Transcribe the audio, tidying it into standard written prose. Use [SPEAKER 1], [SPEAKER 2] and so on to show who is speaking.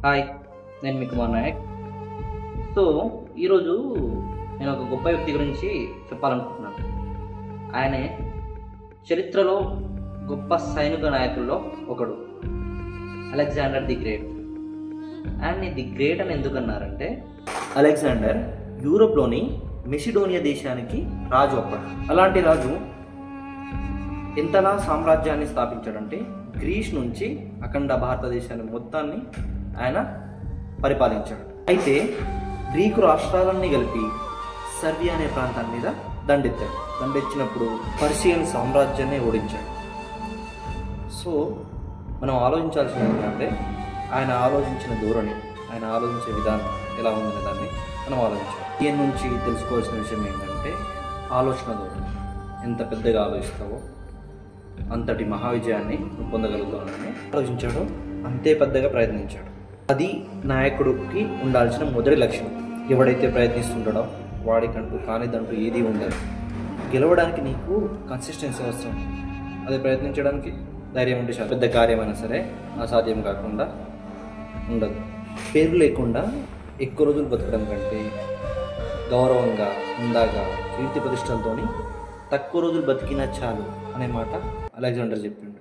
[SPEAKER 1] Hi, నేను మీ Kumar Naik. So ఈరోజు నేను ఒక గొప్ప వ్యక్తి గురించి చెప్పాలనుకుంటున్నాను. ఆయనే చరిత్రలో గొప్ప సైనిక నాయకుల్లో ఒకడు, అలెగ్జాండర్ ది గ్రేట్. ఆయన్ని ది గ్రేట్ అని ఎందుకన్నారంటే, అలెగ్జాండర్ యూరోప్లోని మెసిడోనియా దేశానికి రాజు అప్పడు. అలాంటి రాజు ఎంతలా సామ్రాజ్యాన్ని స్థాపించాడంటే, గ్రీస్ నుంచి అఖండ భారతదేశాన్ని మొత్తాన్ని ఆయన పరిపాలించాడు. అయితే గ్రీకు రాష్ట్రాలన్నీ కలిపి సర్బియా అనే ప్రాంతాన్ని మీద దండెత్తాడు. దండెచ్చినప్పుడు పర్షియన్ సామ్రాజ్యాన్ని ఓడించాడు. సో మనం ఆలోచించాల్సింది ఏంటంటే, ఆయన ఆలోచించిన ధోరణి, ఆయన ఆలోచించే విధానం ఎలా ఉందనే దాన్ని మనం ఆలోచించాలి. దీని నుంచి తెలుసుకోవాల్సిన విషయం ఏంటంటే, ఆలోచన ధోరణి. ఎంత పెద్దగా ఆలోచిస్తావో అంతటి మహావిజయాన్ని పొందగలుగుతానని ఆలోచించాడు, అంతే పెద్దగా ప్రయత్నించాడు. అది నాయకుడికి ఉండాల్సిన మొదటి లక్ష్యం. ఎవడైతే ప్రయత్నిస్తుంటాడో వాడికంటూ కానిదంటూ ఏది ఉండదు. గెలవడానికి నీకు కన్సిస్టెన్సీ అవసరం. అది ప్రయత్నించడానికి ధైర్యం ఉంటే చాలా పెద్ద కార్యమైనా సరే అసాధ్యం కాకుండా ఉండదు. పేరు లేకుండా ఎక్కువ రోజులు బతకడం కంటే గౌరవంగా, హుందాగా, కీర్తి ప్రతిష్టలతోని తక్కువ రోజులు బతికినా చాలు అనే మాట అలెగ్జాండర్ చెప్పిండు.